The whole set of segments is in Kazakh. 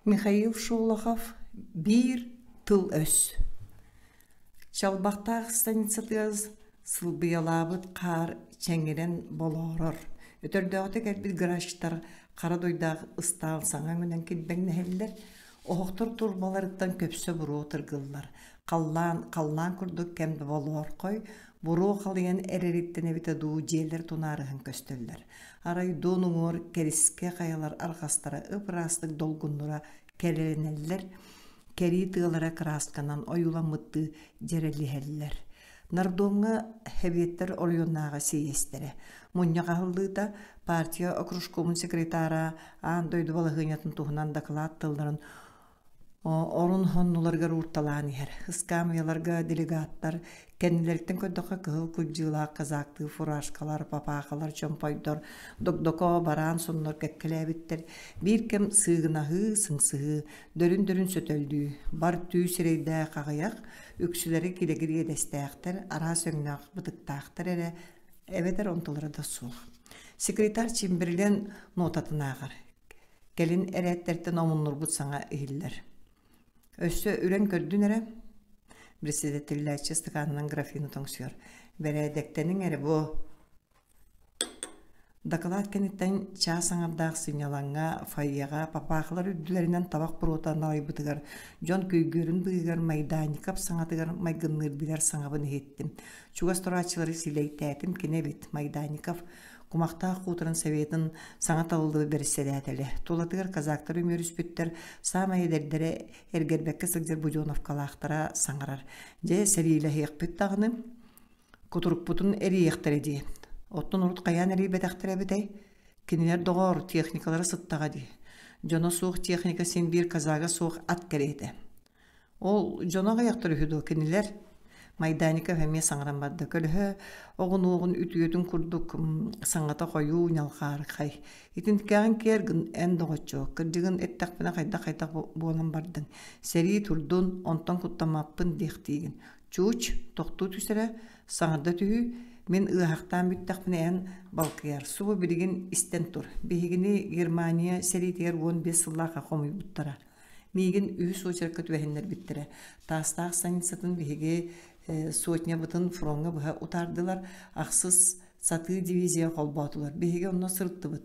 Михаил Шолохов bir tıl ös. Çalbaqtaq станицатыгыз сылбыялабыт қар чәңгерен болорор. Өтөрдöğüte келбит гаражтар қара дойдаг ыстаал саңа менен килбеңнехеллер. Оһоқтор турбаларыттан көпсө буруу тыргыллар. Қаллан курдук кемді болор қой. Буруу қалыян эрериттен эбите дуу жээлер тунарыхын көстөллөр. Арай донуңор кериске каялар аркастара ыпырастык долгуннура келенеллер. Кери тыгалара красканан оюламытты жерелихеллер. Нардоңга хебеттер орионнага сейестере. Муньягахыллыта партия окружкомун секретара андойду балыгынятын тухунан доклад тылдарын орун хоннуларга урталаан ихер. Ыскамыяларга делегаттар кеннилерден көддөкө кыл кылжыла казакты фуражкалар, папакалар, чомпойдор, докдоко баран соннор кеккелебиттер. Бир кем сыгынахы, сыңсыгы, дөрүн сөтөлдүү, бар түү сирейдэ кагаяк, үксүлери килегирге дестээхтер, ара сөңнак бытыктаахтер эре, эбетер онтолары да суул. Секретарь Чимберлен нотатынаагар. Келин эреттерден омуннур бут саңа ихиллер. Өссө үрен көрдүн эре, председательләче стаканынан графину тоңсуyor. Бәрәдәктенің әрі бұ доклад кенеттен часаңардақ сыняланға, файяға, папақылар үдділерінен табақ бұротан алайбытығар, жон күйгөрін бұғығар майданикап саңатығар майгынныр білер саңабын еттім. Чугасторачылары силейтәтім кене бет майданикап Кумақтақ қутырын советін саңат алды берседәтелі. Толатығыр казактар өмер үспіттер сама едердері әргербәккі сығдер Буденовкалақтара саңарар. Же сәрейлі хеқпіттағыны күтірік бұтын әрі еқтері де. Оттын ұрыт қаян әрі бәдәқтірі бәдәй. Кенелер доғыр техникалары сыттаға де. Жона соқ техника сен бір казаға соқ ат кәрейді. Ол жонаға яқтыры хүді кенелер Майданика фәме саңырамбады. Көлі оғын үтіетін күрдік саңғата қойу нялқар қай. Итін кәғін кергін ән доғытчо. Кірдігін әттақпына қайдақ болын бардың. Сәрі тұрдың онтан құттамаппын дектейгін. Чуч, тоқту түсірі, саңырда түйі, мен ұғақтан бүттақпына ән балқияр. Суы бірігін істен тұр. Бейгіні Германия сәрі 15 сыллаға қомай бұттара. Мейгін үйіс очырқыт вәхінлер біттірі. Тастақ саницатын бейге сотня бұтын фронға бұға ұтардылар, ақсыз саты дивизия қолбатылар. Бейге онна сұрытты бұд.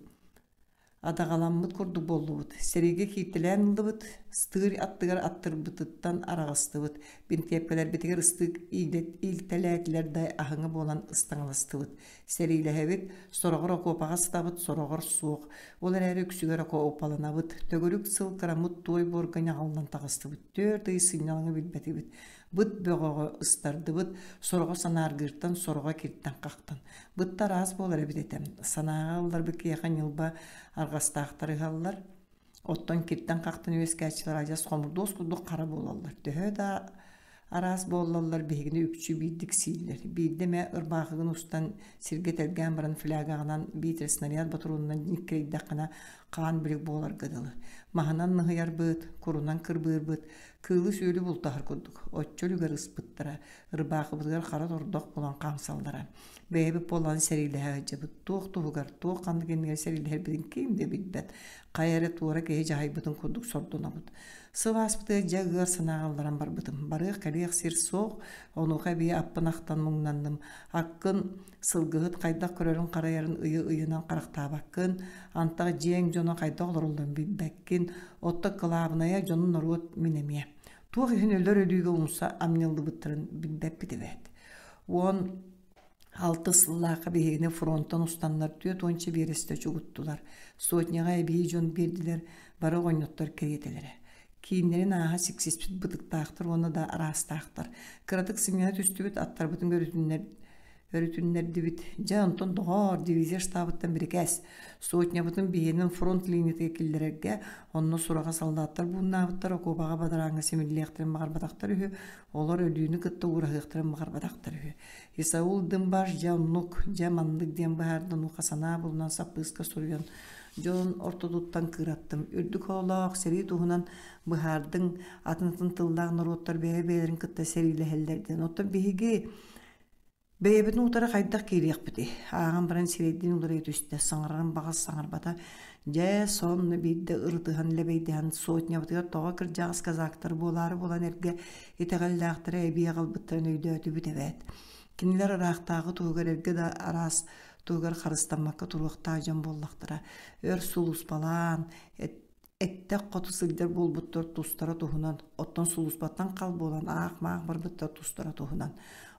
Адағаламмыд күрді болу бұд. Сереге кейттілән ұлды бұд. Стығыр аттығар аттыр бұтыттан арағасты бұд. Бентепкелер бітігер ыстық илтәләтілердай ағыңы болан ыстаңылысты бұд. Серейлі әвет сорағыр окопаға стабыд, сорағыр суық. Олар әрі күсігер око опалана бұд. Төгірік сыл қырамыд той борғыны алынан тағысты бұд. Төрді сыйналыңы білбәті бұд. Бұд бөғіға ұстарды бұд, сорға санарғырттан, сорға керттен қақтан. Бұдтар аз болар әбедетем. Санаға алдар бүкі яқан елба арғастақтары қалылар. Оттан керттен қақтан өскәтшілер ажас қомырдос күрді қара болалар. Дөһі да араз болалар бейгіне үкчі бейдік сейлер. Бейдеме ұрбағығын ұстан сиргет әлген баран флягағынан бейтір снаряд батыруынан никкерейдақына қаған білік болар ғадылы. Мағынан нығыяр бұд, құрынан кірбір бұд, кылы сөйлі бұлтағыр күрдік. Отчөл үгер ұспыттыра, ұрбағы бұдығар қара тордық болан қамсалдара. Бәйбі болан сәрейлі әжі бұд, тоқ-тоғығар, тоқ қанды кендігер сәрейлі әрбедін кейімде білбәд. Қайары туара кей жағай бұдың күрдік сордуна бұд. Сывас бұды жағығар санағалдаран бар бұдым. Барық кәлеғ сер соқ, онуға бей аппынақтан мұңнандым. Аққын сылғығыт қайдақ көрерін қарайарын ұйынан қарақтабаққын, антағы жең жоны қайдақ оларылдан бәккін, отты қылабыная жонын ұрғыт минемия. Туғы үйін өлір өлігі ұмса амнелді бұттырын білбәп бітівәді. Он 6 сыллақы бейгіне фронттан ұстанлар түйет ончы бересті жүгіттілер. Сотняға әбей жон берділер, бары ойноттар керетелері. Кейінлерін аға сексеспіт бұдықтақтыр, оны да арастақтыр. Қыратық сымена түсті бүт, аттар бұтын өрітінлерді бүт. Жантон доғар дивизия штабыттан бір кәс. Сотня бұтын бейенін фронт линияға келдерерге, онны сұраға салдаттар бұнна бұттар, окобаға бадараңа семелілектірін мағар бадақтар үйі, олар өліні күтті ұрағықтырын мағар бадақтар үйі. Исаул дымбаш, жамнук, жамандық дем бағардың ұқасана бұлынан саппысқа сұрыян. Жон ортодуттан кыраттым. Үрдік олақ сәрі туғынан бұхардың атынатын тылдағын ұроттар бәйбәйлерін күтті сәрілі әлдерден. Оттан бейге бәйбәдің ұтары қайдақ кейлек біті. Ағын бірін сәрейден ұлар ет үсті. Саңырарын бағыз саңырбата Же сонны бидde ыртыхан лебейден сотня бытыгар тоға кыржағыз казактар болары болан эрге итегаллаактары эбие калбыттан өйдөтү бүтебет. Кинилер арақтағы тугар эрге да арас тугар харыстанмакка туруктаа жан боллактыра. Өр сулус балан этте котусылдар болбуттар тустара тухунан, оттон сулуспаттан кал болан аак-маак барбыттар тустара тухунан.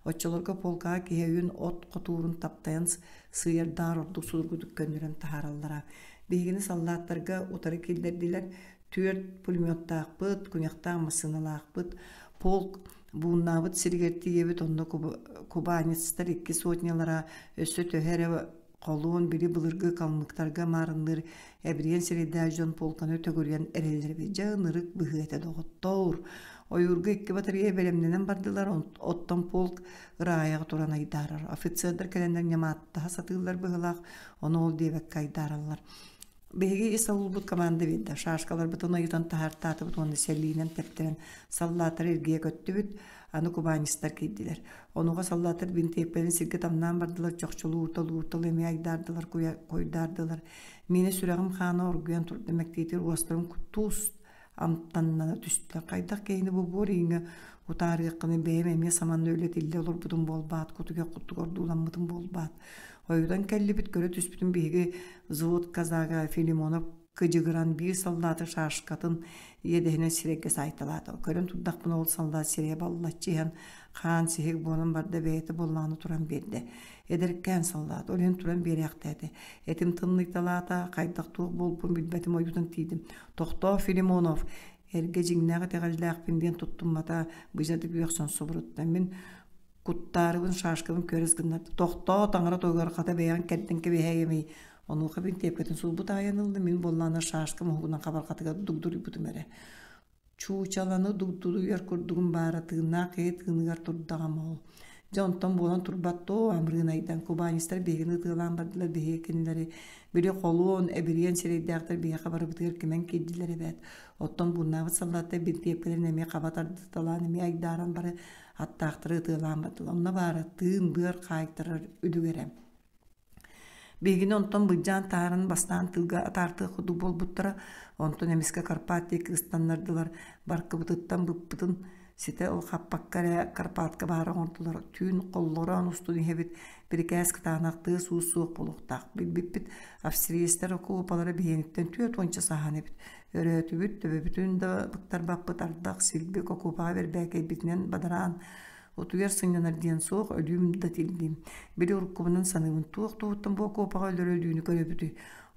Отчолорга полка киһэйүн от котуурун таптайын сыйардар ордук судургудук көннөрөн тахараллара. Бигини саллааттарга утары килдердилер түөрт пулеметтаакпыт, күняктаак масыналаакпыт, полк бууннаабыт сиргертиебит онно кубанецтер 2 сотнялара өссө төһөрө колуун бири былыргы калмыктарга марынныр эбриен сирида жон полканы төгөргөн эрелерби жаынырык быһыта доготтоор. Ойурга 2 батарея белемненен бардылар, оттон полк ыраяга туран айдарар. Офицердар келендер немааттаха сатыылар быһылаак, ону ол дебекке айдаралар. Беги исалулбут команда бидде. Шашкалар бутон ойутан тахартаты бутон селинен тептерен саллатар эргие көттүбүт, аны кубанистар кийдилер. Онуга саллатар бинтепелин сирге тамнан бардылар, чокчулуутал эми айдардылар, койдардылар. Мени сүрагым хана оргуян тур демектейтер уастырым туст амтаннана түстүлөр. Кайдак кейини бу боринге утарыгыкны бейем эме саманны өлетилде олор бутун болбаат, кутуга куттугордууламмытын болбаат. Ойудан келлибит көрө түспүтүн биги Звод Казага Филимонов кыжыгыран бир солдаты шашкатын едехине сирекке сайталады. Көрөн туддакпын ол солдат сире баллачыхан хан сихик бонун барда бейти болланы туран берди. Эдеркен солдат олен туран берияктады. Этим тынныкталата кайдактуу болбун билбетим ойутун тийдим. Токто Филимонов эрге жиңнага тегалдаак пинден туттуммата быжады бүйөксөн собурутта мен куттарыбын шашкыбын көрөзгүннар. Токто таңара тойгар ката бейан кеттенке бейемей. Onu kabin tepketin sulbut ayanıldı. Min bollanır şaşkım hukunan kabar katıga dugduri butumere. Çuğçalanı dugduru yer kurduğun baratığına kayıt gınıgar turdağım ol. Jontan bolan turbatto amrın aydan kubanistler begini tığılan bardılar behe kendileri. Biri kolun ebiriyen sereydağlar behe kabarı bıtır kemen kediler evet. Ottan bunnağı sallatta bir tepkilerin eme kabatardı talan eme aydaran barı hatta aktırı tığılan bardılar. Ona baratığın bığır kayıktırır üdüverem. Бегине онтон быджан тарын бастан тылга тарты худу болбуттара, онтон эмиске Карпатия кырстаннардылар, баркыбытыттан быппытын сите ол хаппаккаре Карпатка бары онтулар, түйін қоллоран устуны хебит бірикәскі тағнақты суық болуқтақ. Биппит австриестер окуопалары бейениттен түйет онча сахан ебит. Өрөтü бүт, төбі бүтін да бұқтар бақпыт ардақ силбек окуопаға бербәк ебітінен бадаран. Отугер сыңнанар диен соқ өлүм да тилдим. Бери уркумунун саныбын тууктан бу окуопаға өлөрөлдүүнү көрөбүтү.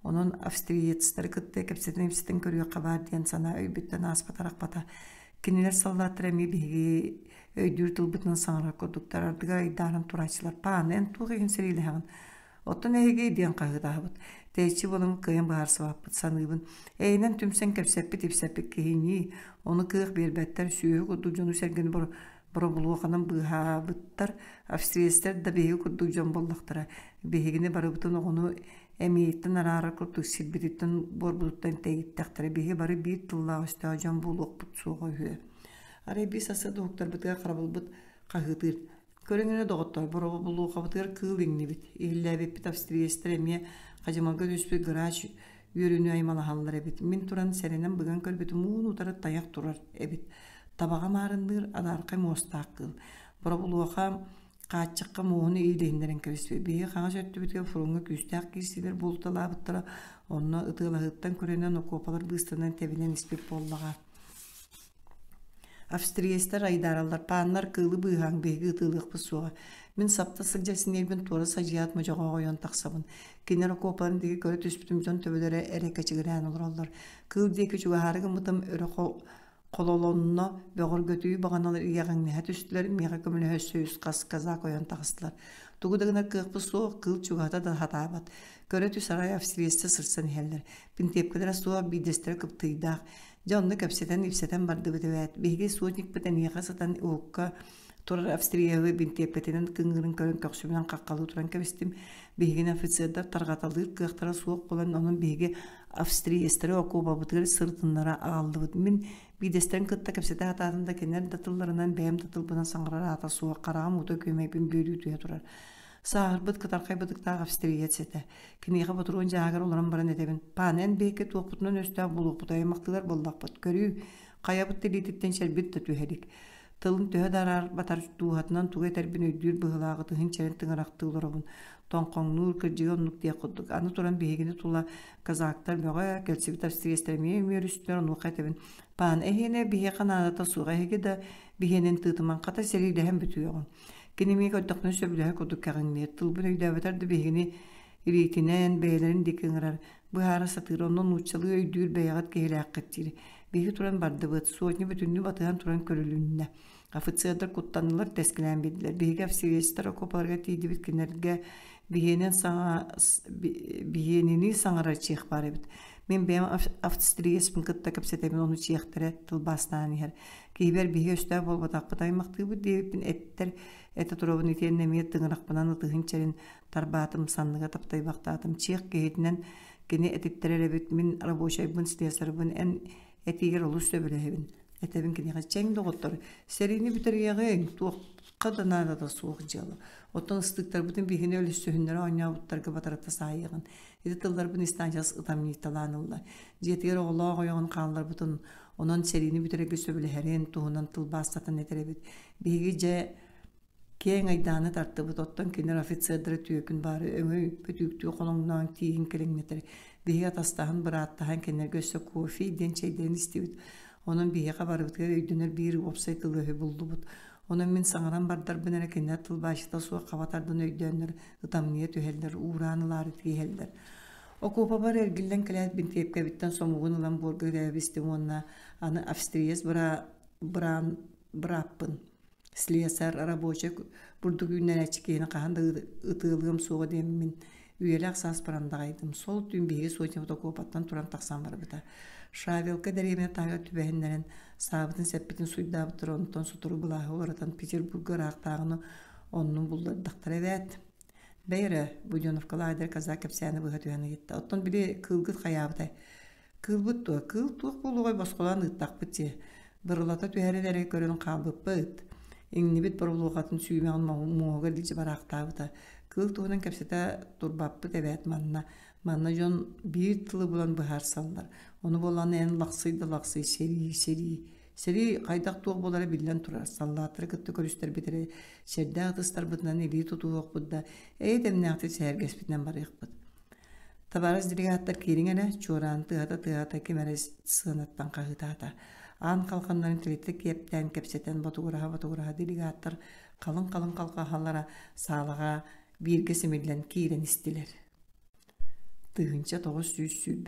Онун австриецтер кытты кепсетен эмситен көрүө кабар диен сана өйбүттен аспатарак бата. Кинилер саллаттыр эми биги өйдүр тылбытын саңра көрдүктөр ардыга айдарын турачылар паанен тугеген серилегин. Оттон эге диен кагыдабыт. Тейчи болым кыйын баарсыбаппыт саныбын. Эйнен түмсен кепсеппит ипсеппит кийини. Ону кыйык бербеттер сүйөө курду жону серген бор Пробулуқанын бұғабыттар, австриестер да бейі күрдік жон боллақтыра. Бейгіне бары бұтын оғыны әмейттен арары күрдік силбіреттен борбұлыттан тәйіттіқтірі. Бейі бары бір тұлла өсті жон болуқ бұт суға үйі. Арай бей сасы доғықтар бұтыға қарабыл бұт қағытыр. Көріңіне доғыттар, пробулуға бұтығар кыл еңіне біт. Елі бет австриестер әме қажымалға өспі ғырач үйіріні аймалағалар әбет. Мен тұран сәренен бұған көрбеті мұн ұтары таяқ тұрар әбет. Табаға марыныр адарқай мостақ қыл. Пробулуға қатшыққа мұғыны ейлейіндерін кәбеспе. Бейі қаңа сөтті бітіге фұрыңы күстәқ кейсілер болтыла бұттыра. Онына ұтылағыттан көренен окопалар бұстынан тәбінен іспек боллаға. Австриестер айдаралар панлар кылы бұйған бейгі ұтылық бұсуға. Мен сапта сылжасын елбен туары сажият мұжаға қойын тақсабын. Кенер окопаларын деге көрі түспітім жон төбелері әрі кәчігірән олыралар. Кыл декі жүгі харығы мұтым өрі Қололонына бөғір көтүйі бағаналар иеғаңны әт үстілер меға көмілі өссөйіз қас-қаза қойан тағыстылар. Тұғыдығына қықпы соғы қыл чуғата да хатабат. Көрі сарай австриесті сырсан хелдер. Пінтепкілер суға бейдестері кыптыйдақ. Жанны көпсетен ипсетен барды бітівәт. Бейге суотник бітен еға сатан уыққа тұрар австриявы бінтепкетенен кыңырын көрін көксімен қаққалы тұран көбістім. Бейген офицердар тарғаталыр қықтара суық болан оның бейге австриестері оқу бабытығыр сыртынлара ағалды бұд. Мен бейдестерін кытта көпсеті атадында кенер датылларынан бәйім датылбынан саңғырар ата суға қарағым ұты көмейбін бөлі түйе тұрар. Sağırбыт кытаркай быдыктаах австриецете. Киниха ботуруун жаагар олорон баран этебин. Панен бейке туопутунан өстөа булукпут аймактылар боллакпыт. Көрүү каябыт тилититтен шербит да түһелик. Тылын төһө дарар батар туухатынан тугай тербин өйдүр быһылаагы тыһын черен тыңарактыылоробун. Тоңкоңнуур кырдьыгоннук диякудук. Аны туран бейгини тула казактар бөҕө келсибит австриецтерме мөрүстөр онука этебин. Пан эхене бие канадата суга хеге да биенин тытыман ката серилэһэн бүтүөгөн. Кинемиг өттөкнө сөбүлөһө кудук кагыңнер тылбын өйдөбөтөр да биегини иритинен бээлерин дикиңрар. Быһара сатыроннон уччалыы өйдүүр бэйагат кеһилээккеттири. Биги туран бардыбыт суотни бүтүннү батыган туран көрүлүннэ. Офицердер куттанылар тескилен бидилер. Биги австриецтер окопаларга тийди биткинерге биенин саңара чиэх бар эбит. Мен бэм австриецпин кытта кепсетебин ону чиэхтере тылбастаан ихер. Кийбер биги өстө болбатакпыт аймактыыбыт диэбиппин эттер эте туробун итиен немие тыңыракпынан ытыһын черин тарбаатым санныга таптайбактаатым чиэх кеһитинен кини этиттереребит мин рабочайбын слесарбын эн этигер олус сөбүлэһибин. Этебин кинига чең доготтор серини бүтергеге туокка данада да суох жалы. Оттон ыстыктар бутун бихине өлүссөһүннөр оññaабыттарга батарата саайыгын. Эти тылларбын истанжас ытамнийталаанылла. Жетигер оголоо ойоон кааллар бутун онон серини бүтереге сөбүлэһэрин туһунан тылбаастатын этеребит. Биги же кең айдааны тартыбыт оттон кинер офицердери түөкүн бары өңөй пөтүүктүү колоңнан тиигин келеңнетер. Биги атастаһын бырааттаһан кинер көссө кофе ден чейден истибит. Onun biheqa barıbıtgar öydünür bir opsay tılöhü buldubut. Onun min sаңаран barдар binere kinler tılbaşıta suğa qabatardan öydönür, ıtamniye tüheller, uğranıları tüheller. O kopa bar ergilden kilayet bin tepke bitten somuğun ulan borgör evistim onna anı Avstriyes bırappın. Slesar araboçak burdu günler açıkayını qahanda ıtığılığım suğa demin üyelak sas parandağaydım. Sol tüm bihe soğutun kopattan turan taqsan barıbıta. Шавелка дәребіне тағы түбәһіннәрін сабытын сәппетін суйдабыттыр онтон сутуру бұлағы оратан Петербургы рақтағыны онның бұлдардықтар әвәт. Бәйірі Буденовкалы айдар каза кәпсәні бұға түйәні етті. Оттон біле кылгыт қаябытай. Кылбыт туа, кыл туық болуғай басқолан ұттақ бітте. Бұрылата түйәрелері көрін қалбып бұт. Еңні біт бұрылуғатын сүймеғын мұғығыр ділжі барақтабыта. Кыл туғынан кәпсәті турбаппыт әвәт манна. Манна жон bir тылы булан быһар саллар. Onu bolan en laqsый seri qaydak tuğ bolara billen turar. Sallatır kıttı körüster bitire. Şerdə atıstar bıtnan eli tutuğuq budda. Eydem näqti sərgəs bitnen barıq bud. Tabaraz diligatlar keringene çoran tığata kemeres sığınattan qağıtata. An qalqanların tilitli kepten kepseten batuguraha diligatlar qalın qalqahallara sağlığa birge simillen kiren istiler. Tığınca 900 sül